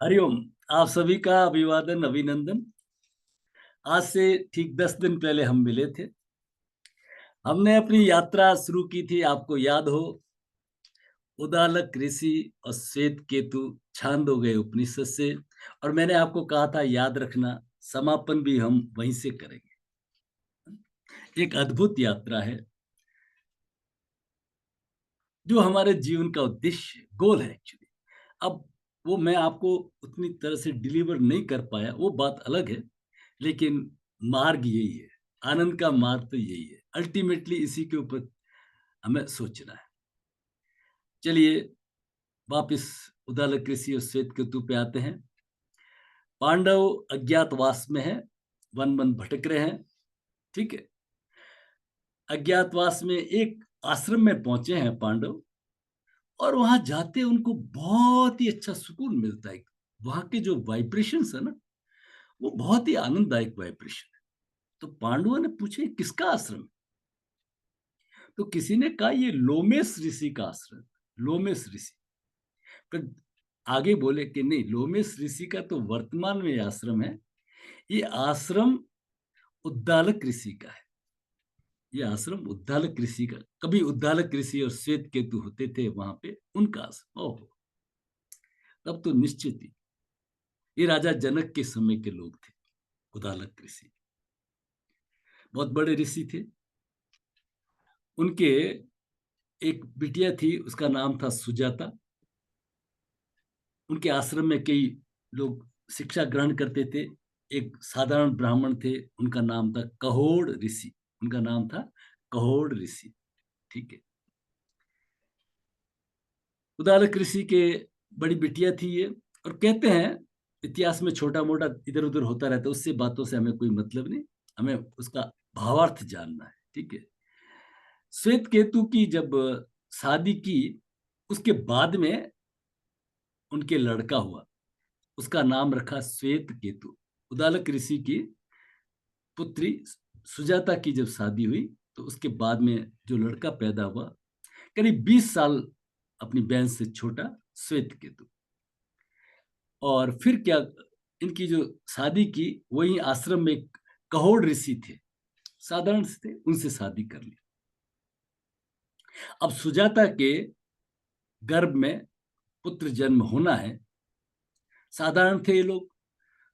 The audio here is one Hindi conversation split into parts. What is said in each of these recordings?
हरिओम। आप सभी का अभिवादन, अभिनंदन। आज से ठीक 10 दिन पहले हम मिले थे। हमने अपनी यात्रा शुरू की थी, आपको याद हो, उदालक ऋषि और श्वेत केतु छांदोग्य उपनिषद से। और मैंने आपको कहा था याद रखना, समापन भी हम वहीं से करेंगे। एक अद्भुत यात्रा है जो हमारे जीवन का उद्देश्य, गोल है एक्चुअली। अब वो मैं आपको उतनी तरह से डिलीवर नहीं कर पाया, वो बात अलग है। लेकिन मार्ग यही है, आनंद का मार्ग तो यही है। अल्टीमेटली इसी के ऊपर हमें सोचना है। चलिए वापिस उदालक ऋषि और श्वेत केतु पे आते हैं। पांडव अज्ञातवास में है, वन वन भटक रहे हैं। ठीक है, अज्ञातवास में एक आश्रम में पहुंचे हैं पांडव। और वहां जाते उनको बहुत ही अच्छा सुकून मिलता है। वहां के जो वाइब्रेशंस है ना, वो बहुत ही आनंददायक वाइब्रेशन है। तो पांडवों ने पूछे किसका आश्रम है? तो किसी ने कहा ये लोमेश ऋषि का आश्रम। लोमेश ऋषि। फिर आगे बोले कि नहीं, लोमेश ऋषि का तो वर्तमान में आश्रम है। ये आश्रम उद्दालक ऋषि का है। ये आश्रम उद्दालक ऋषि का, कभी उद्दालक ऋषि और श्वेत केतु होते थे वहां पे, उनका आश्रम। ओहो, तब तो निश्चित ही ये राजा जनक के समय के लोग थे। उद्दालक ऋषि बहुत बड़े ऋषि थे। उनके एक बिटिया थी, उसका नाम था सुजाता। उनके आश्रम में कई लोग शिक्षा ग्रहण करते थे। एक साधारण ब्राह्मण थे, उनका नाम था कहोड़ ऋषि। उनका नाम था कहोड़ ऋषि। ठीक है, उदालक ऋषि के बड़ी बिटिया थी ये। और कहते हैं इतिहास में छोटा मोटा इधर उधर होता रहता है, उससे बातों से हमें कोई मतलब नहीं, हमें उसका भावार्थ जानना है। ठीक है, श्वेत केतु की जब शादी की, उसके बाद में उनके लड़का हुआ, उसका नाम रखा श्वेत केतु। उदालक ऋषि की पुत्री सुजाता की जब शादी हुई, तो उसके बाद में जो लड़का पैदा हुआ, करीब 20 साल अपनी बहन से छोटा, श्वेत केतु। और फिर क्या, इनकी जो शादी की, वही आश्रम में एक कहोड़ ऋषि थे, साधारण से थे, उनसे शादी कर ली। अब सुजाता के गर्भ में पुत्र जन्म होना है, साधारण थे ये लोग।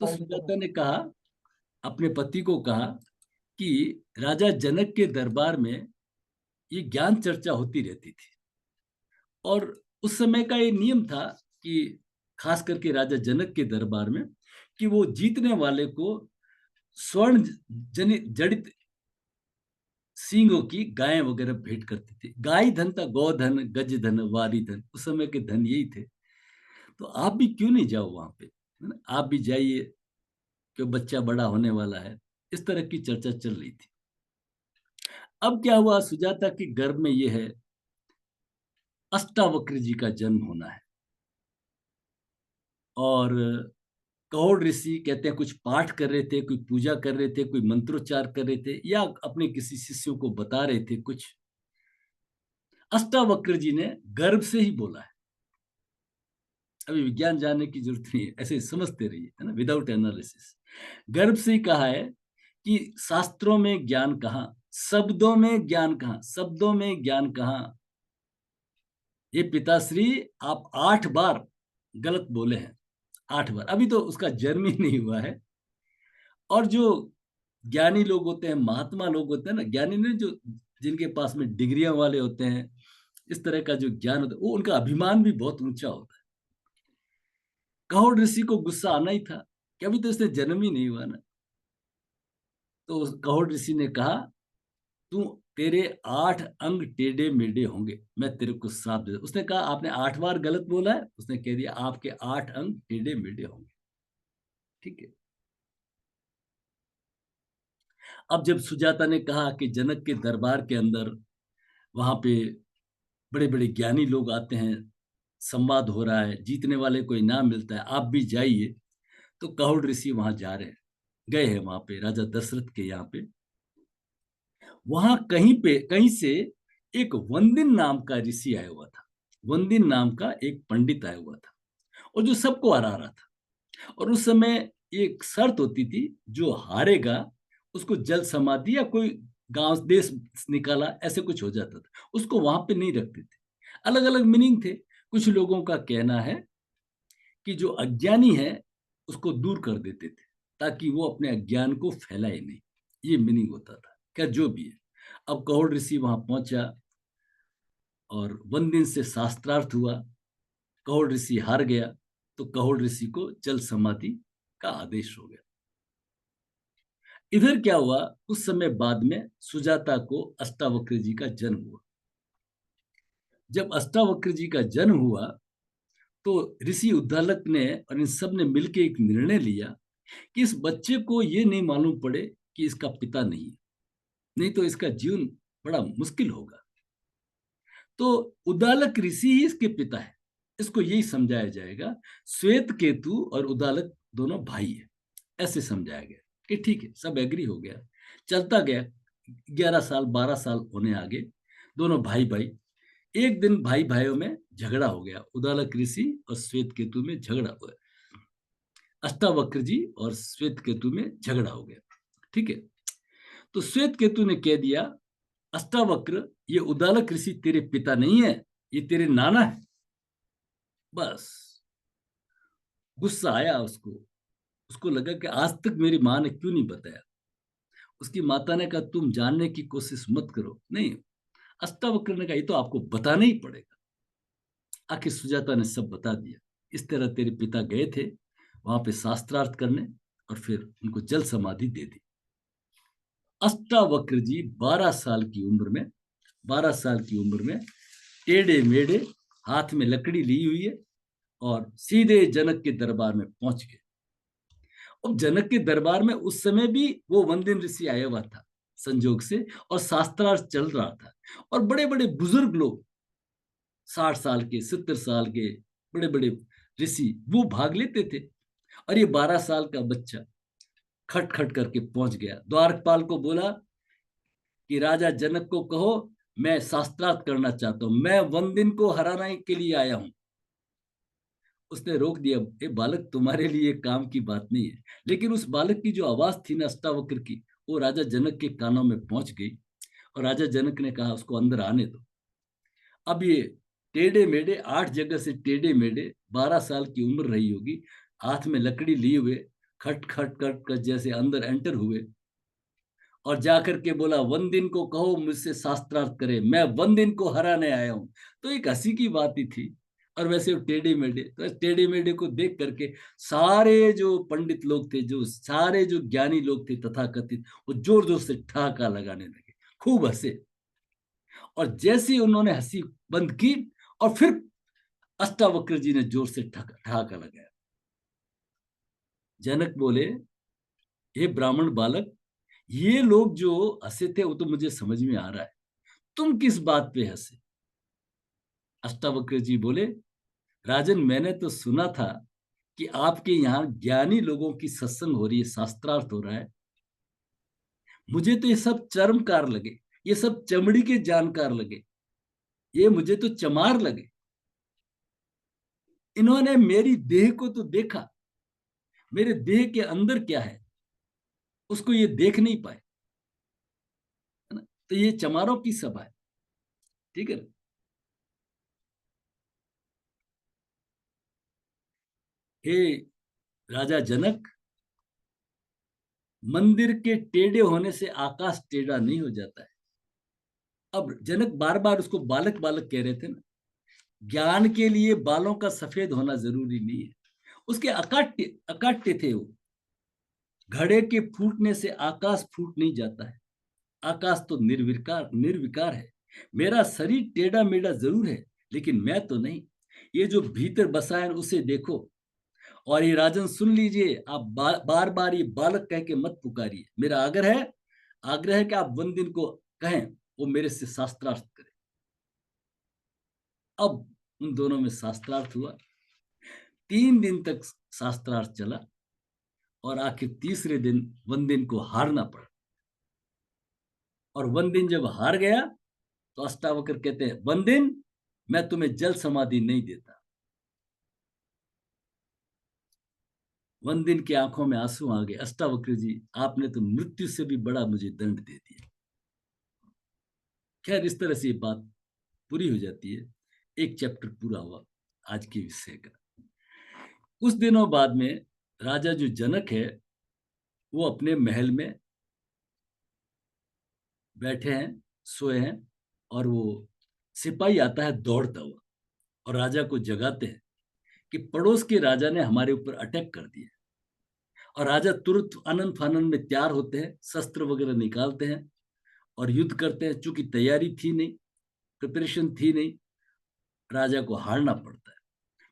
तो सुजाता ने कहा, अपने पति को कहा कि राजा जनक के दरबार में ये ज्ञान चर्चा होती रहती थी। और उस समय का ये नियम था कि खास करके राजा जनक के दरबार में, कि वो जीतने वाले को स्वर्ण जड़ित सींगों की गायें वगैरह भेंट करते थे। गाय धन था, गौधन, गज धन, वारी धन, उस समय के धन यही थे। तो आप भी क्यों नहीं जाओ वहां पे, है ना? आप भी जाइए, क्यों, बच्चा बड़ा होने वाला है। इस तरह की चर्चा चल रही थी। अब क्या हुआ, सुजाता के गर्भ में ये है, अष्टावक्र जी का जन्म होना है। और कौड़ ऋषि कहते हैं कुछ पाठ कर रहे थे, कोई पूजा कर रहे थे, कोई मंत्रोच्चार कर रहे थे, या अपने किसी शिष्यों को बता रहे थे कुछ। अष्टावक्र जी ने गर्भ से ही बोला है। अभी विज्ञान जानने की जरूरत नहीं है, ऐसे समझते रहिए, है ना, विदाउट एनालिसिस। गर्भ से ही कहा है कि शास्त्रों में ज्ञान कहाँ, शब्दों में ज्ञान कहाँ, शब्दों में ज्ञान कहाँ। ये पिताश्री, आप 8 बार गलत बोले हैं, 8 बार। अभी तो उसका जन्म ही नहीं हुआ है। और जो ज्ञानी लोग होते हैं, महात्मा लोग होते हैं ना, ज्ञानी ने जो, जिनके पास में डिग्रियां वाले होते हैं, इस तरह का जो ज्ञान होता है, वो उनका अभिमान भी बहुत ऊंचा होता है। कहोड़ ऋषि को गुस्सा आना ही था कि अभी तो इसने जन्म ही नहीं हुआ ना। तो उस कहोड़ ऋषि ने कहा, तू, तेरे 8 अंग टेढ़े मेढ़े होंगे, मैं तेरे को श्राप दे। उसने कहा आपने 8 बार गलत बोला है, उसने कह दिया आपके 8 अंग टेढ़े मेढ़े होंगे। ठीक है। अब जब सुजाता ने कहा कि जनक के दरबार के अंदर, वहां पे बड़े बड़े ज्ञानी लोग आते हैं, संवाद हो रहा है, जीतने वाले को इनाम मिलता है, आप भी जाइए। तो कहोड़ ऋषि वहां जा रहे हैं, गए हैं वहां पे राजा दशरथ के यहाँ पे। वहां कहीं पे, कहीं से एक वंदिन नाम का ऋषि आया हुआ था। वंदिन नाम का एक पंडित आया हुआ था, और जो सबको हरा रहा था। और उस समय एक शर्त होती थी, जो हारेगा उसको जल समाधि या कोई गांव देश निकाला ऐसे कुछ हो जाता था, उसको वहां पे नहीं रखते थे। अलग अलग मीनिंग थे। कुछ लोगों का कहना है कि जो अज्ञानी है उसको दूर कर देते थे, ताकि वो अपने अज्ञान को फैलाए नहीं। ये मीनिंग होता था। क्या जो भी है, अब कहोड़ ऋषि वहां पहुंचा और वन दिन से शास्त्रार्थ हुआ। कहोड़ ऋषि हार गया, तो कहोड़ ऋषि को जल समाधि का आदेश हो गया। इधर क्या हुआ, उस समय बाद में सुजाता को अष्टावक्र जी का जन्म हुआ। जब अष्टावक्र जी का जन्म हुआ, तो ऋषि उद्दालक ने और इन सब ने मिलकर एक निर्णय लिया कि इस बच्चे को ये नहीं मालूम पड़े कि इसका पिता नहीं है, नहीं तो इसका जीवन बड़ा मुश्किल होगा। तो उद्दालक ऋषि ही इसके पिता है, इसको यही समझाया जाएगा। श्वेत केतु और उद्दालक दोनों भाई है, ऐसे समझाया गया कि ठीक है, सब एग्री हो गया। चलता गया, 11 साल 12 साल होने आगे, दोनों भाई भाई। एक दिन भाई भाइयों में झगड़ा हो गया, उद्दालक ऋषि और श्वेत केतु में झगड़ा हुआ। अष्टावक्र जी और श्वेत केतु में झगड़ा हो गया। ठीक है, तो श्वेत केतु ने कह दिया, अष्टावक्र, ये उद्दालक ऋषि तेरे पिता नहीं है, ये तेरे नाना है। बस गुस्सा आया उसको। उसको लगा कि आज तक मेरी माँ ने क्यों नहीं बताया। उसकी माता ने कहा, तुम जानने की कोशिश मत करो। नहीं, अष्टावक्र ने कहा, ये तो आपको बताना ही पड़ेगा। आखिर सुजाता ने सब बता दिया। इस तरह तेरे पिता गए थे वहां पे शास्त्रार्थ करने, और फिर उनको जल समाधि दे दी। अष्टावक्र जी 12 साल की उम्र में, 12 साल की उम्र में टेढ़े मेढ़े, हाथ में लकड़ी ली हुई है, और सीधे जनक के दरबार में पहुंच गए। अब जनक के दरबार में उस समय भी वो वंदिन ऋषि आया हुआ था संजोग से, और शास्त्रार्थ चल रहा था। और बड़े बड़े बुजुर्ग लोग, 60 साल के, 70 साल के बड़े बड़े ऋषि, वो भाग लेते थे। और ये 12 साल का बच्चा खट खट करके पहुंच गया। द्वारपाल को बोला कि राजा जनक को कहो, मैं शास्त्रार्थ करना चाहता हूं, मैं वंदिन को हराने के लिए आया हूं। उसने रोक दिया, ये बालक तुम्हारे लिए काम की बात नहीं है। लेकिन उस बालक की जो आवाज थी ना अष्टावक्र की, वो राजा जनक के कानों में पहुंच गई। और राजा जनक ने कहा, उसको अंदर आने दो। अब ये टेढ़े मेढ़े, 8 जगह से टेढ़े मेढ़े, 12 साल की उम्र रही होगी, हाथ में लकड़ी लिए हुए, खट खट खट कर जैसे अंदर एंटर हुए। और जाकर के बोला, वंदिन को कहो मुझसे शास्त्रार्थ करे, मैं वंदिन को हराने आया हूं। तो एक हंसी की बात ही थी। और वैसे वो टेढ़े मेढ़े, तो टेढ़े मेढ़े को देख करके सारे जो पंडित लोग थे, जो सारे जो ज्ञानी लोग थे तथाकथित, वो जोर जोर से ठहाका लगाने लगे, खूब हंसे। और जैसे ही उन्होंने हंसी बंद की, और फिर अष्टावक्र जी ने जोर से ठहाका लगाया। जनक बोले, हे ब्राह्मण बालक, ये लोग जो हंसे थे वो तो मुझे समझ में आ रहा है, तुम किस बात पे हंसे। अष्टावक्र जी बोले, राजन, मैंने तो सुना था कि आपके यहाँ ज्ञानी लोगों की सत्संग हो रही है, शास्त्रार्थ हो रहा है। मुझे तो ये सब चर्मकार लगे, ये सब चमड़ी के जानकार लगे, ये मुझे तो चमार लगे। इन्होंने मेरी देह को तो देखा, मेरे देह के अंदर क्या है उसको ये देख नहीं पाए, है ना। तो ये चमारों की सभा है, ठीक है। हे राजा जनक, मंदिर के टेढ़े होने से आकाश टेढ़ा नहीं हो जाता है। अब जनक बार बार उसको बालक बालक कह रहे थे ना, ज्ञान के लिए बालों का सफेद होना जरूरी नहीं है। उसके अकाट्य अकाट्य थे वो। घड़े के फूटने से आकाश फूट नहीं जाता है। आकाश तो निर्विकार निर्विकार है। मेरा शरीर टेढ़ा मेढ़ा जरूर है, लेकिन मैं तो नहीं। ये जो भीतर बसा है उसे देखो। और ये राजन सुन लीजिए, आप बार बार ये बालक कह के मत पुकारिए। मेरा आग्रह है कि आप वंदिन को कहें वो मेरे से शास्त्रार्थ करे। अब उन दोनों में शास्त्रार्थ हुआ। 3 दिन तक शास्त्रार्थ चला, और आखिर तीसरे दिन वंदिन को हारना पड़ा। और वंदिन जब हार गया, तो अष्टावक्र कहते हैं, वंदिन, मैं तुम्हें जल समाधि नहीं देता। वनदिन की आंखों में आंसू आ गए, अष्टावक्र जी आपने तो मृत्यु से भी बड़ा मुझे दंड दे दिया। खैर इस तरह से ये बात पूरी हो जाती है, एक चैप्टर पूरा हुआ आज के विषय का। कुछ दिनों बाद में राजा जो जनक है वो अपने महल में बैठे हैं, सोए हैं, और वो सिपाही आता है दौड़ता हुआ और राजा को जगाते हैं कि पड़ोस के राजा ने हमारे ऊपर अटैक कर दिया। और राजा तुरंत आनंद फानन में तैयार होते हैं, शस्त्र वगैरह निकालते हैं और युद्ध करते हैं। चूंकि तैयारी थी नहीं, प्रिपरेशन थी नहीं, राजा को हारना पड़ता है।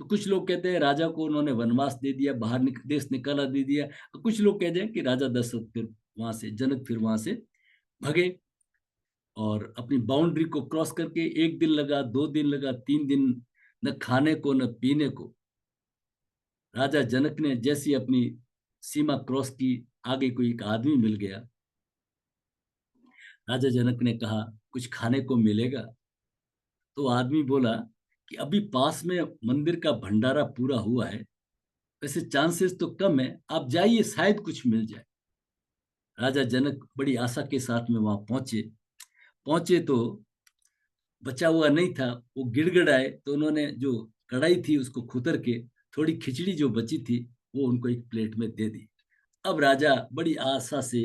तो कुछ लोग कहते हैं राजा को उन्होंने वनवास दे दिया, बाहर देश निकाला दे दिया। कुछ लोग कहते हैं कि राजा दशरथ फिर वहां से, जनक फिर वहां से भगे और अपनी बाउंड्री को क्रॉस करके 1 दिन लगा, 2 दिन लगा, 3 दिन, न खाने को न पीने को। राजा जनक ने जैसी अपनी सीमा क्रॉस की, आगे कोई एक आदमी मिल गया। राजा जनक ने कहा कुछ खाने को मिलेगा? तो आदमी बोला कि अभी पास में मंदिर का भंडारा पूरा हुआ है, वैसे चांसेस तो कम है, आप जाइए शायद कुछ मिल जाए। राजा जनक बड़ी आशा के साथ में वहां पहुंचे। पहुंचे तो बचा हुआ नहीं था, वो गिड़गिड़ाए तो उन्होंने जो कढ़ाई थी उसको खुतर के थोड़ी खिचड़ी जो बची थी वो उनको एक प्लेट में दे दी। अब राजा बड़ी आशा से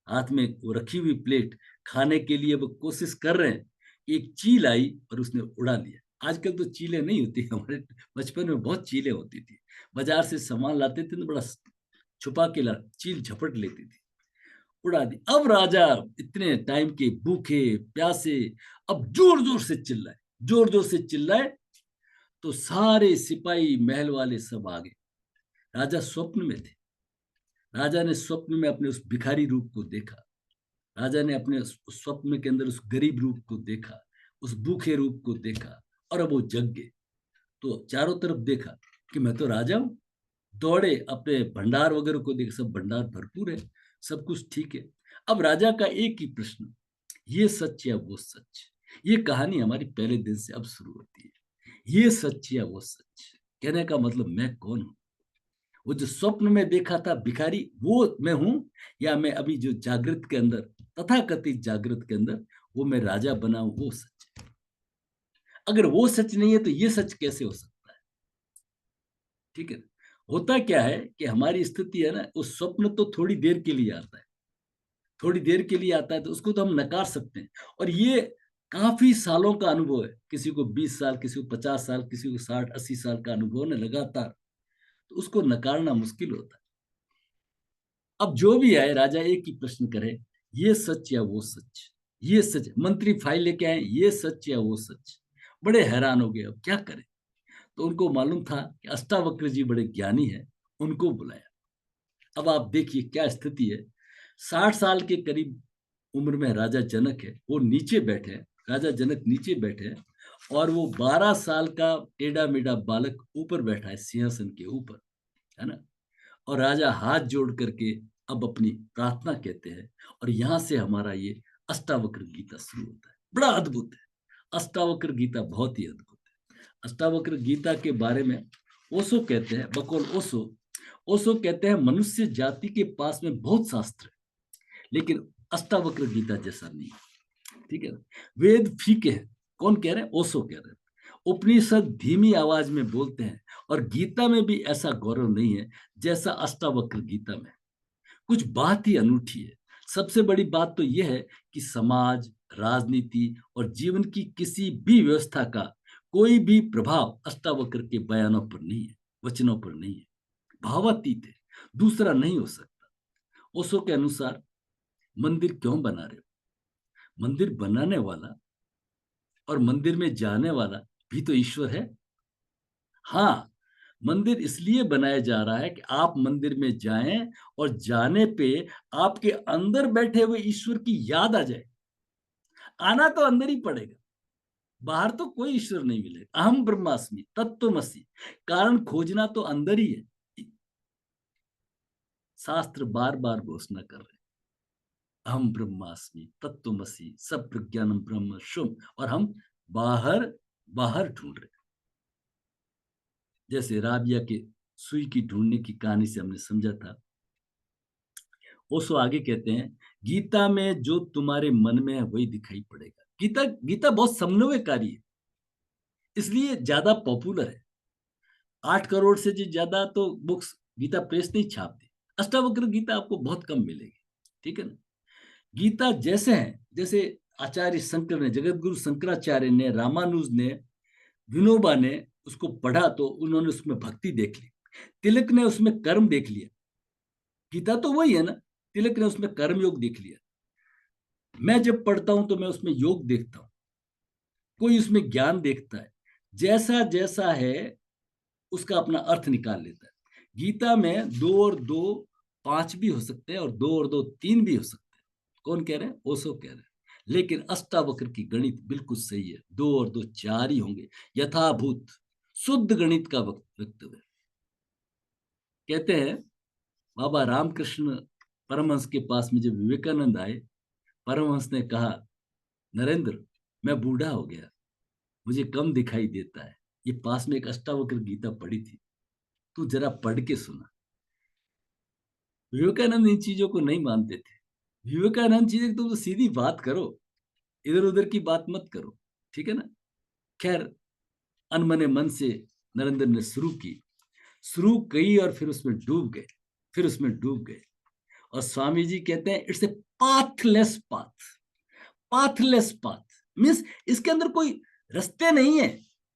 हाथ में वो रखी हुई प्लेट खाने के लिए वो कोशिश कर रहे हैं। एक चील आई और उसने उड़ा लिया। आजकल तो चीलें नहीं होती, हमारे बचपन में बहुत चीलें होती थी। बाजार से सामान लाते थे तो बड़ा छुपा के ला, चील झपट लेती थी, उड़ा दी। अब राजा इतने टाइम के भूखे प्यासे अब जोर जोर से चिल्लाए, जोर जोर से चिल्लाए तो सारे सिपाही महल वाले सब आ गए। राजा स्वप्न में थे। राजा ने स्वप्न में अपने उस भिखारी रूप को देखा। राजा ने अपने स्वप्न के अंदर उस गरीब रूप को देखा, उस भूखे रूप को देखा, और अब वो जग गए। तो चारों तरफ देखा कि मैं तो राजा हूं। दौड़े, अपने भंडार वगैरह को देख, सब भंडार भरपूर है, सब कुछ ठीक है। अब राजा का एक ही प्रश्न, ये सच या वो सच? ये कहानी हमारी पहले दिन से अब शुरू होती है, ये सच या वो सच। कहने का मतलब मैं कौन हूं? वो जो स्वप्न में देखा था भिखारी, वो मैं हूं, या मैं अभी जो जागृत के अंदर, तथाकथित जागृत के अंदर वो मैं राजा बना हूं, वो सच है। अगर वो सच नहीं है तो ये सच कैसे हो सकता है? ठीक है। होता क्या है कि हमारी स्थिति है ना, उस स्वप्न तो थोड़ी देर के लिए आता है, थोड़ी देर के लिए आता है, तो उसको तो हम नकार सकते हैं। और ये काफी सालों का अनुभव है, किसी को 20 साल, किसी को 50 साल, किसी को 60-80 साल का अनुभव है लगातार, तो उसको नकारना मुश्किल होता है। अब जो भी आए, राजा एक ही प्रश्न करे, ये सच या वो सच? ये सच। मंत्री फाइल लेके आए, ये सच या वो सच? बड़े हैरान हो गए, अब क्या करें। तो उनको मालूम था कि अष्टावक्र जी बड़े ज्ञानी हैं, उनको बुलाया। अब आप देखिए क्या स्थिति है। 60 साल के करीब उम्र में राजा जनक है, वो नीचे बैठे हैं, राजा जनक नीचे बैठे हैं, और वो 12 साल का टेढ़ा मेढ़ा बालक ऊपर बैठा है सिंहासन के ऊपर, है ना। और राजा हाथ जोड़ करके अब अपनी प्रार्थना कहते हैं, और यहां से हमारा ये अष्टावक्र गीता शुरू होता है। बड़ा अद्भुत है, अष्टावक्र गीता बहुत ही अद्भुत है। अष्टावक्र गीता के बारे में ओशो कहते हैं, बकौल ओशो, ओशो कहते हैं मनुष्य जाति के पास में बहुत शास्त्र है, लेकिन अष्टावक्र गीता जैसा नहीं है। ठीक है ना। वेद फीके हैं। कौन कह रहे हैं? ओशो कह रहे हैं। उपनिषद धीमी आवाज में बोलते हैं, और गीता में भी ऐसा गौरव नहीं है जैसा अष्टावक्र गीता में। कुछ बात ही अनूठी है। सबसे बड़ी बात तो यह है कि समाज, राजनीति और जीवन की किसी भी व्यवस्था का कोई भी प्रभाव अष्टावक्र के बयानों पर नहीं है, वचनों पर नहीं है। भावातीत है, दूसरा नहीं हो सकता। ओशो के अनुसार मंदिर क्यों बना रहे हो? मंदिर बनाने वाला और मंदिर में जाने वाला भी तो ईश्वर है। हाँ, मंदिर इसलिए बनाया जा रहा है कि आप मंदिर में जाएं और जाने पे आपके अंदर बैठे हुए ईश्वर की याद आ जाए। आना तो अंदर ही पड़ेगा, बाहर तो कोई ईश्वर नहीं मिलेगा। अहम ब्रह्मास्मि तत्त्वमसि, कारण खोजना तो अंदर ही है। शास्त्र बार बार घोषणा कर रहे हैं, अहम ब्रह्मास्मि तत्त्वमसि सब प्रज्ञानम ब्रह्म शुम, और हम बाहर बाहर ढूंढ रहे हैं। जैसे राबिया के सुई की ढूंढने की कहानी से हमने समझा था। ओशो आगे कहते हैं, गीता में जो तुम्हारे मन में है वही दिखाई पड़ेगा। गीता गीता बहुत समन्वयकारी है, इसलिए ज्यादा पॉपुलर है। 8 करोड़ से जी ज्यादा तो बुक्स गीता प्रेस नहीं छापती। अष्टावक्र गीता आपको बहुत कम मिलेगी, ठीक है ना। गीता जैसे है, जैसे आचार्य शंकर ने, जगत गुरु शंकराचार्य ने, रामानुज ने, विनोबा ने उसको पढ़ा तो उन्होंने उसमें भक्ति देख ली। तिलक ने उसमें कर्म देख लिया। गीता तो वही है ना, तिलक ने उसमें कर्म योग देख लिया। मैं जब पढ़ता हूं तो मैं उसमें योग देखता हूं, कोई उसमें ज्ञान देखता है। जैसा जैसा है उसका अपना अर्थ निकाल लेता है। गीता में 2 और 2 5 भी हो सकते हैं, और 2 और 2 3 भी हो सकते हैं। कौन कह रहे हैं? ओशो कह रहे हैं। लेकिन अष्टावक्र की गणित बिल्कुल सही है, 2 और 2 4 ही होंगे, यथाभूत शुद्ध गणित का वक्तव्य। कहते हैं बाबा रामकृष्ण परमहंस के पास में जब विवेकानंद आए, परमहंस ने कहा, नरेंद्र, मैं बूढ़ा हो गया, मुझे कम दिखाई देता है। ये पास में एक अष्टावक्र गीता पढ़ी थी, तू जरा पढ़ के सुना। विवेकानंद इन चीजों को नहीं मानते थे। विवेकानंद चीजें तुम तो सीधी बात करो, इधर उधर की बात मत करो, ठीक है ना। खैर, अनमने मन से नरेंद्र ने शुरू की और फिर उसमें डूब गए, फिर उसमें डूब गए। और स्वामी जी कहते हैं, it's a pathless path. Pathless path means इसके अंदर कोई रास्ते नहीं है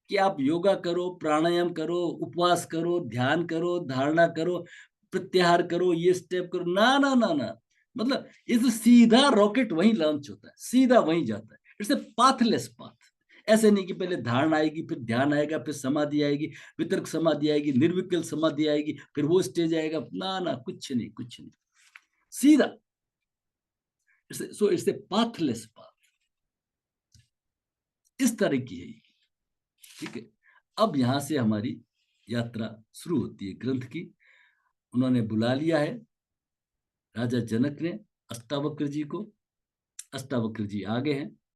कि आप योगा करो, प्राणायाम करो, उपवास करो, ध्यान करो, धारणा करो, प्रत्याहार करो, ये स्टेप करो, ना ना ना ना। मतलब ये तो सीधा रॉकेट वहीं लॉन्च होता है, सीधा वहीं जाता है। It's a pathless path. ऐसे नहीं कि पहले धारणा आएगी, फिर ध्यान आएगा, फिर समाधि आएगी, वितर्क समाधि आएगी, निर्विकल्प समाधि आएगी, फिर वो स्टेज आएगा। ना ना, कुछ नहीं, कुछ नहीं, सीधा। So it's a pathless path. इस तरह की है, ठीक है। अब यहां से हमारी यात्रा शुरू होती है ग्रंथ की। उन्होंने बुला लिया है राजा जनक ने अष्टावक्र जी को। अष्टावक्र जी आ गए हैं।